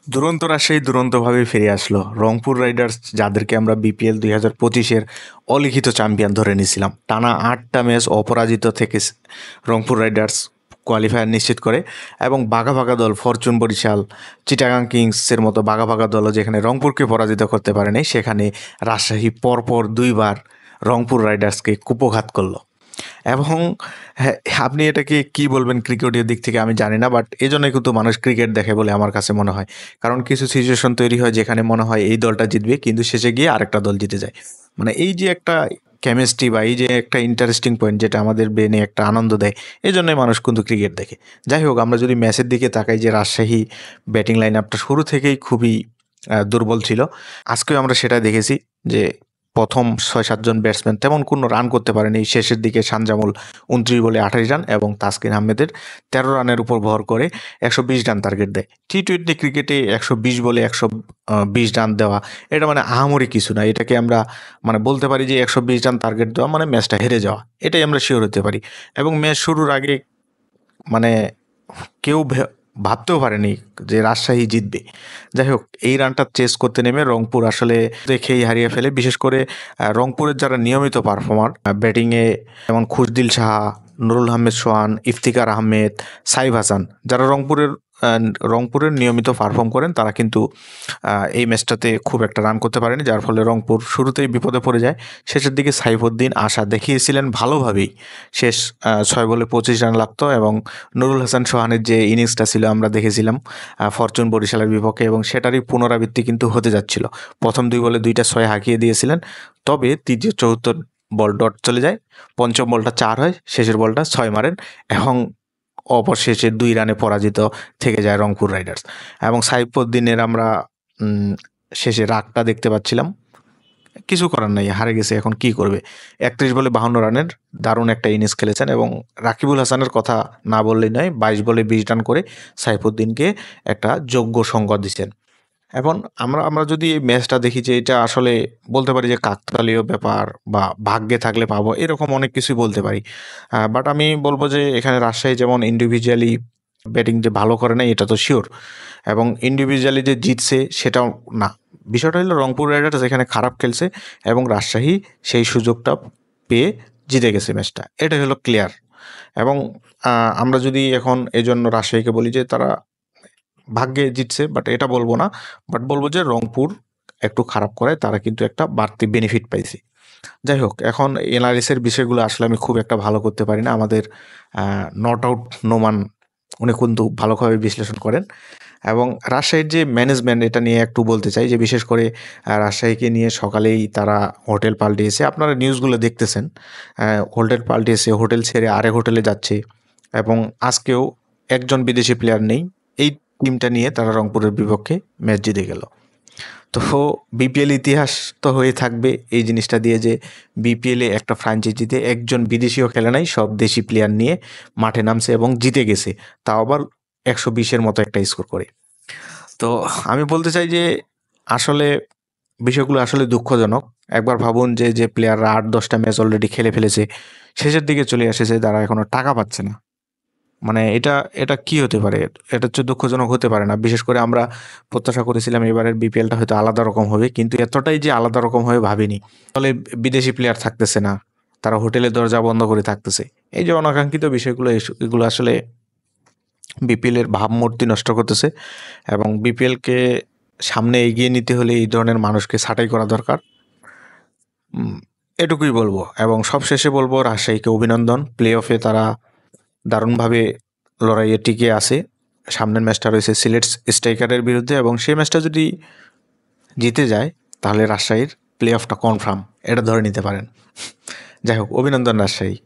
দুরন্ত রাজশাহী দুরন্তভাবে ফিরে আসলো। রংপুর রাইডার্স, যাদেরকে আমরা বিপিএল 2025-এর অলিখিত চ্যাম্পিয়ন ধরে নিয়েছিলাম, টানা 8টা ম্যাচ অপরাজিত থেকে রংপুর রাইডার্স কোয়ালিফায়ার নিশ্চিত করে। এবং বাঘা বাঘা দল ফরচুন বরিশাল, চিটাগাং কিংসের মতো বাঘা বাঘা দলও যেখানে রংপুরকে পরাজিত করতে পারেনি, সেখানে রাজশাহী পরপর 2বার রংপুর রাইডার্সকে কুপঘাত করলো। এবং হ্যাঁ, আপনি এটাকে কি বলবেন ক্রিকেটের দিক থেকে আমি জানি না, বাট এই জন্যই কিন্তু মানুষ ক্রিকেট দেখে বলে আমার কাছে মনে হয়। কারণ কিছু সিচুয়েশন তৈরি হয় যেখানে মনে হয় এই দলটা জিতবে, কিন্তু শেষে গিয়ে আরেকটা দল জিতে যায়। মানে এই যে একটা কেমিস্ট্রি বা এই যে একটা ইন্টারেস্টিং পয়েন্ট, যেটা আমাদের ব্রেনে একটা আনন্দ দেয়, এই জন্যই মানুষ কিন্তু ক্রিকেট দেখে। যাই হোক, আমরা যদি ম্যাচের দিকে তাকাই, যে রাজশাহী ব্যাটিং লাইন আপটা শুরু থেকেই খুবই দুর্বল ছিল। আজকেও আমরা সেটা দেখেছি যে প্রথম 6-7 জন ব্যাটসম্যান তেমন কোনো রান করতে পারেনি। শেষের দিকে শানজামুল 29 বলে 28 রান এবং তাসকিন আহমেদের 13 রানের উপর ভর করে 120 রান টার্গেট দেয়। টি-টোয়েন্টি ক্রিকেটে 120 বলে 120 রান দেওয়া, এটা মানে আহামরি কিছু না। এটাকে আমরা মানে বলতে পারি যে 120 রান টার্গেট দেওয়া মানে ম্যাচটা হেরে যাওয়া, এটাই আমরা শিওর হতে পারি। এবং ম্যাচ শুরুর আগে মানে কেউ ভাবতেও পারেনি যে রাজশাহী জিতবে। যাই হোক, এই রানটা চেস করতে নেমে রংপুর আসলে দেখেই হারিয়ে ফেলে। বিশেষ করে রংপুরের যারা নিয়মিত পারফর্মার ব্যাটিংয়ে, যেমন খুশদিল সাহা, নুরুল আহমেদ সোহান, ইফতিকার আহমেদ, সাইফ হাসান, যারা রংপুরের নিয়মিত পারফর্ম করেন, তারা কিন্তু এই ম্যাচটাতে খুব একটা রান করতে পারেনি, যার ফলে রংপুর শুরুতেই বিপদে পড়ে যায়। শেষের দিকে সাইফুদ্দিন আশা দেখিয়েছিলেন ভালোভাবেই, শেষ 6 বলে 25 রান লাগতো। এবং নুরুল হাসান সোহানের যে ইনিংসটা ছিল আমরা দেখেছিলাম ফরচুন বরিশালের বিপক্ষে, এবং সেটারই পুনরাবৃত্তি কিন্তু হতে যাচ্ছিল। প্রথম 2 বলে 2টা 6 হাঁকিয়ে দিয়েছিলেন, তবে তৃতীয় চতুর্থ বল ডট চলে যায়, পঞ্চম বলটা 4 হয়, শেষের বলটা 6 মারেন এবং অবশেষে 2 রানে পরাজিত থেকে যায় রংপুর রাইডার্স। এবং সাইফুদ্দিনের আমরা শেষে রাগটা দেখতে পাচ্ছিলাম। কিছু করার নাই, হারে গেছে, এখন কি করবে। 31 বলে 52 রানের দারুণ একটা ইনিংস খেলেছেন। এবং রাকিবুল হাসানের কথা না বললেই নয়, 22 বলে 20 রান করে সাইফুদ্দিনকে একটা যোগ্য সঙ্গ দিচ্ছেন। এখন আমরা যদি এই ম্যাচটা দেখি, যে এটা আসলে বলতে পারি যে কাকতালীয় ব্যাপার বা ভাগ্যে থাকলে পাবো, এরকম অনেক কিছুই বলতে পারি। বাট আমি বলবো যে এখানে রাজশাহী যেমন ইন্ডিভিজুয়ালি ব্যাটিং যে ভালো করে নাই, এটা তো শিওর। এবং ইন্ডিভিজুয়ালি যে জিতছে সেটাও না। বিষয়টা হলো রংপুর রাইডার্স এখানে খারাপ খেলছে এবং রাজশাহী সেই সুযোগটা পেয়ে জিতে গেছে ম্যাচটা, এটাই হলো ক্লিয়ার। এবং আমরা যদি এখন এজন্য রাজশাহীকে বলি যে তারা ভাগ্যে জিতছে, বাট এটা বলবো না। বাট বলবো যে রংপুর একটু খারাপ করে, তারা কিন্তু একটা বাড়তি বেনিফিট পাইছে। যাই হোক, এখন এনআরএসের বিষয়গুলো আসলে আমি খুব একটা ভালো করতে পারি না। আমাদের নট আউট নোমান, উনি কিন্তু ভালোভাবে বিশ্লেষণ করেন। এবং রাজশাহীর যে ম্যানেজমেন্ট, এটা নিয়ে একটু বলতে চাই, যে বিশেষ করে রাজশাহীকে নিয়ে সকালেই তারা হোটেল পাল্টিয়েছে। আপনারা নিউজগুলো দেখতেছেন, হোটেল পাল্টিয়েছে, হোটেল ছেড়ে আরেক হোটেলে যাচ্ছে। এবং আজকেও একজন বিদেশি প্লেয়ার নেই। এই টিমটা নিয়ে তারা রংপুরের বিপক্ষে ম্যাচ জিতে গেল। তো বিপিএল ইতিহাস তো হয়ে থাকবে এই জিনিসটা দিয়ে, যে বিপিএলে একটা ফ্র্যাঞ্চাইজিতে একজন বিদেশিও খেলে নাই, সব দেশি প্লেয়ার নিয়ে মাঠে নামছে এবং জিতে গেছে, তাও আবার 120-এর মতো একটা স্কোর করে। তো আমি বলতে চাই যে আসলে বিষয়গুলো আসলে দুঃখজনক। একবার ভাবুন যে প্লেয়াররা 8-10টা ম্যাচ অলরেডি খেলে ফেলেছে, শেষের দিকে চলে এসেছে, তারা এখনো টাকা পাচ্ছে না। মানে এটা এটা কি হতে পারে? এটা হচ্ছে দুঃখজনক হতে পারে না। বিশেষ করে আমরা প্রত্যাশা করেছিলাম এবারের বিপিএলটা হয়তো আলাদা রকম হবে, কিন্তু এতটাই যে আলাদা রকম হবে ভাবিনি। ফলে বিদেশি প্লেয়ার থাকতেছে না, তারা হোটেলের দরজা বন্ধ করে থাকতেছে। এই যে অনাকাঙ্ক্ষিত বিষয়গুলো, এগুলো আসলে বিপিএলের ভাবমূর্তি নষ্ট করতেছে। এবং বিপিএলকে সামনে এগিয়ে নিতে হলে এই ধরনের মানুষকে ছাঁটাই করা দরকার। এটুকুই বলবো। এবং সবশেষে বলবো রাজশাহীকে অভিনন্দন, প্লে অফে তারা দারুণভাবে লড়াইয়ে টিকে আছে। সামনের ম্যাচটা রয়েছে সিলেট স্ট্রাইকারের বিরুদ্ধে, এবং সেই ম্যাচটা যদি জিতে যায় তাহলে রাজশাহীর প্লে অফটা কনফার্ম, এটা ধরে নিতে পারেন। যাই হোক, অভিনন্দন রাজশাহী।